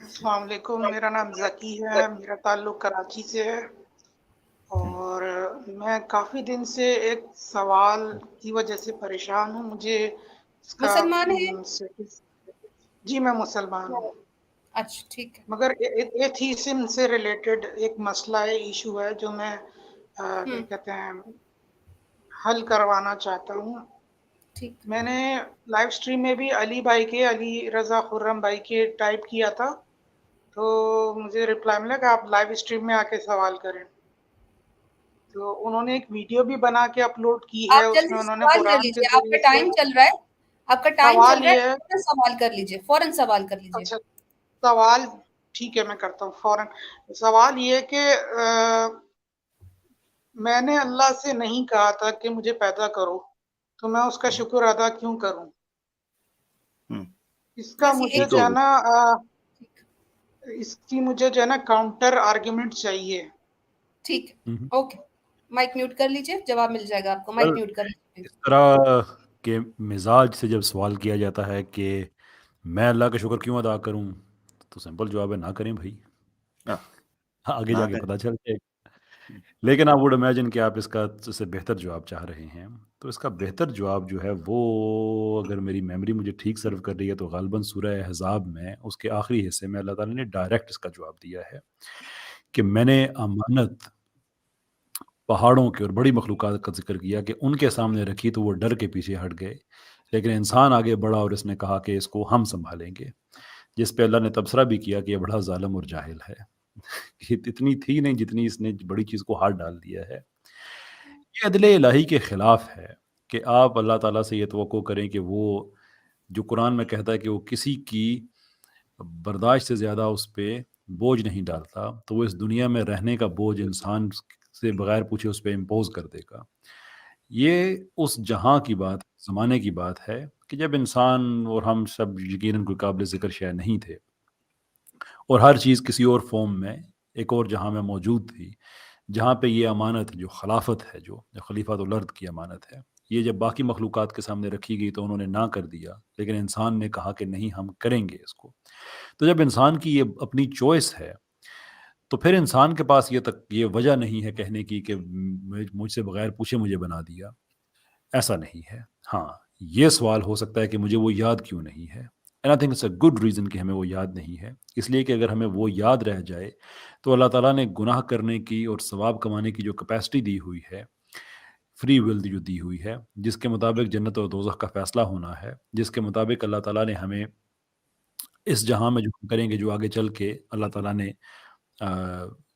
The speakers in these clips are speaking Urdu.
السلام علیکم، میرا نام ذکی ہے، میرا تعلق کراچی سے ہے، اور میں کافی دن سے ایک سوال کی وجہ سے پریشان ہوں. مجھے اس کا مسلمان ہیں؟ جی میں مسلمان ہوں، اچھا ٹھیک ہے. مگر ایتھیسم سے ریلیٹڈ ایک مسئلہ ہے، ایشو ہے جو میں کیا کہتے ہیں حل کروانا چاہتا ہوں. ٹھیک. میں نے لائیو سٹریم میں بھی علی رضا خرم بھائی کے ٹائپ کیا تھا، تو مجھے رپلائی ملا کہ آپ لائیو اسٹریم میں آ کے سوال کریں. تو انہوں نے ایک ویڈیو بھی بنا کے اپلوڈ کی ہے، آپ اس میں جلدی انہوں نے سوال کر قرآن کے لیجیے، آپ ذریعے کا سے ٹائم چل رہا ہے، آپ کا ٹائم چل سوال رہا یہ ہے، ہے. فوراً سوال کر لیجیے، فوراً سوال کر لیجیے. اچھا سوال ٹھیک ہے، میں کرتا ہوں فوراً. سوال یہ کہ میں نے اللہ سے نہیں کہا تھا کہ مجھے پیدا کرو، تو میں اس کا شکر ادا کیوں کروں؟ اس کا مجھے جو ہے نا اس کی مجھے جو ہے نا کاؤنٹر آرگیومنٹ چاہیے. ٹھیک، اوکے، مائک میوٹ کر لیجیے، جواب مل جائے گا آپ کو. مائک میوٹ کر لیجیے. اس طرح کے مزاج سے جب سوال کیا جاتا ہے کہ میں اللہ کا شکر کیوں ادا کروں، تو سمپل جواب ہے نہ کریں بھائی، آگے جا کے پتہ چل جائے. لیکن آپ وڈ امیجن کہ آپ اس کا سے بہتر جواب چاہ رہے ہیں. تو اس کا بہتر جواب جو ہے وہ، اگر میری میموری مجھے ٹھیک سرو کر رہی ہے، تو غالباً سورہ احزاب میں اس کے آخری حصے میں اللہ تعالیٰ نے ڈائریکٹ اس کا جواب دیا ہے کہ میں نے امانت پہاڑوں کے اور بڑی مخلوقات کا ذکر کیا کہ ان کے سامنے رکھی تو وہ ڈر کے پیچھے ہٹ گئے، لیکن انسان آگے بڑھا اور اس نے کہا کہ اس کو ہم سنبھالیں گے، جس پہ اللہ نے تبصرہ بھی کیا کہ یہ بڑا ظالم اور جاہل ہے. یہ اتنی تھی نہیں جتنی اس نے بڑی چیز کو ہاتھ ڈال دیا ہے. یہ عدل الہی کے خلاف ہے کہ آپ اللہ تعالیٰ سے یہ توقع کریں کہ وہ جو قرآن میں کہتا ہے کہ وہ کسی کی برداشت سے زیادہ اس پہ بوجھ نہیں ڈالتا، تو وہ اس دنیا میں رہنے کا بوجھ انسان سے بغیر پوچھے اس پہ امپوز کر دے گا. یہ اس جہاں کی بات، زمانے کی بات ہے کہ جب انسان اور ہم سب یقیناً کوئی قابل ذکر شے نہیں تھے، اور ہر چیز کسی اور فارم میں ایک اور جہاں میں موجود تھی، جہاں پہ یہ امانت جو خلافت ہے، جو خلیفۃ الارض کی امانت ہے، یہ جب باقی مخلوقات کے سامنے رکھی گئی تو انہوں نے نہ کر دیا، لیکن انسان نے کہا کہ نہیں ہم کریں گے اس کو. تو جب انسان کی یہ اپنی چوائس ہے، تو پھر انسان کے پاس یہ وجہ نہیں ہے کہنے کی کہ مجھ سے بغیر پوچھے مجھے بنا دیا. ایسا نہیں ہے. ہاں یہ سوال ہو سکتا ہے کہ مجھے وہ یاد کیوں نہیں ہے. And I think it's a good reason کہ ہمیں وہ یاد نہیں ہے، اس لیے کہ اگر ہمیں وہ یاد رہ جائے تو اللہ تعالیٰ نے گناہ کرنے کی اور ثواب کمانے کی جو کیپیسٹی دی ہوئی ہے، فری ول جو دی ہوئی ہے، جس کے مطابق جنت اور دوزخ کا فیصلہ ہونا ہے، جس کے مطابق اللہ تعالیٰ نے ہمیں اس جہاں میں جو ہم کریں گے، جو آگے چل کے اللہ تعالیٰ نے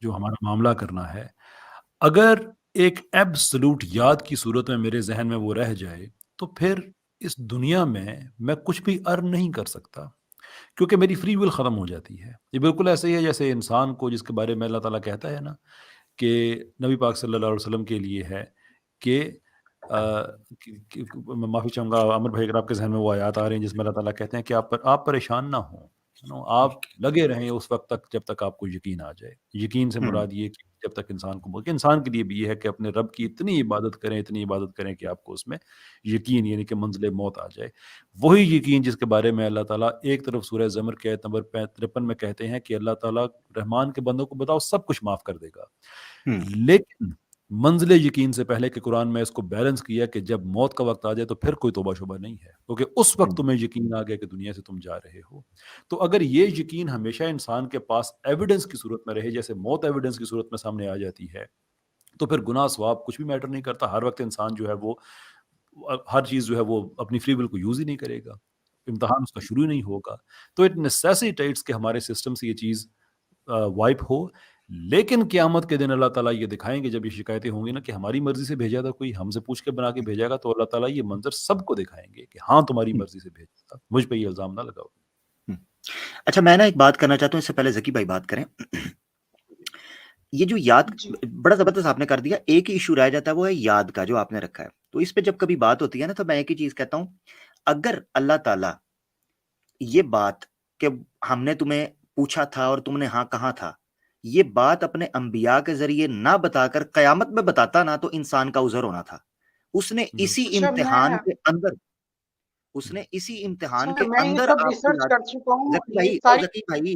جو ہمارا معاملہ کرنا ہے، اگر ایک ایبسلوٹ یاد کی صورت میں میرے ذہن میں وہ رہ جائے، تو پھر اس دنیا میں کچھ بھی ارن نہیں کر سکتا، کیونکہ میری فری ول ختم ہو جاتی ہے. یہ بالکل ایسے ہی ہے جیسے انسان کو، جس کے بارے میں اللہ تعالیٰ کہتا ہے نا کہ نبی پاک صلی اللہ علیہ وسلم کے لیے ہے کہ میں معافی چاہوں گا عمر بھائی اگر آپ کے ذہن میں وہ آیات آ رہی ہیں جس میں اللہ تعالیٰ کہتے ہیں کہ آپ پریشان نہ ہوں، آپ لگے رہیں اس وقت تک جب تک آپ کو یقین آ جائے. یقین سے مراد یہ کہ جب تک انسان کو، انسان کے لیے بھی یہ ہے کہ اپنے رب کی اتنی عبادت کریں کہ آپ کو اس میں یقین، یعنی کہ منزل موت آ جائے. وہی یقین جس کے بارے میں اللہ تعالیٰ ایک طرف سورہ زمر کے آیت نمبر 53 میں کہتے ہیں کہ اللہ تعالیٰ رحمان کے بندوں کو بتاؤ سب کچھ معاف کر دے گا، لیکن منزل یقین سے پہلے کہ قرآن میں اس کو بیلنس کیا کہ جب موت کا وقت آ جائے تو پھر کوئی توبہ شبہ نہیں ہے، کیونکہ اس وقت تمہیں یقین آ گیا کہ دنیا سے تم جا رہے ہو. تو اگر یہ یقین ہمیشہ انسان کے پاس ایویڈنس کی صورت میں رہے، جیسے موت ایویڈنس کی صورت میں سامنے آ جاتی ہے، تو پھر گناہ ثواب کچھ بھی میٹر نہیں کرتا. ہر وقت انسان جو ہے وہ ہر چیز جو ہے وہ اپنی فری ول کو یوز ہی نہیں کرے گا، امتحان اس کا شروع ہی نہیں ہوگا. تو اٹ نیسیسیٹیٹس کہ ہمارے سسٹم سے یہ چیز وائپ ہو. لیکن قیامت کے دن اللہ تعالیٰ یہ دکھائیں گے جب یہ شکایتیں ہوں گی نا کہ ہماری مرضی سے بھیجا تھا کوئی، ہم سے پوچھ کے بنا کے بھیجا گا، تو اللہ تعالیٰ یہ منظر سب کو دکھائیں گے کہ ہاں تمہاری مرضی سے بھیجا تھا، مجھ پہ یہ الزام نہ لگاؤ. اچھا میں نا ایک بات کرنا چاہتا ہوں، اس سے پہلے ذکی بھائی بات کریں. یہ جو یاد بڑا زبردست آپ نے کر دیا، ایک ہی ایشو رہ جاتا ہے، وہ ہے یاد کا جو آپ نے رکھا ہے. تو اس پہ جب کبھی بات ہوتی ہے نا تو میں ایک ہی چیز کہتا ہوں، اگر اللہ تعالیٰ یہ بات کہ ہم نے تمہیں پوچھا تھا اور تم نے ہاں کہا تھا، یہ بات اپنے انبیاء کے ذریعے نہ بتا کر قیامت میں بتاتا نا، تو انسان کا عذر ہونا تھا. اس نے اسی امتحان کے اندر میں یہ سب ریسرچ کر چکا ہوں. ذکی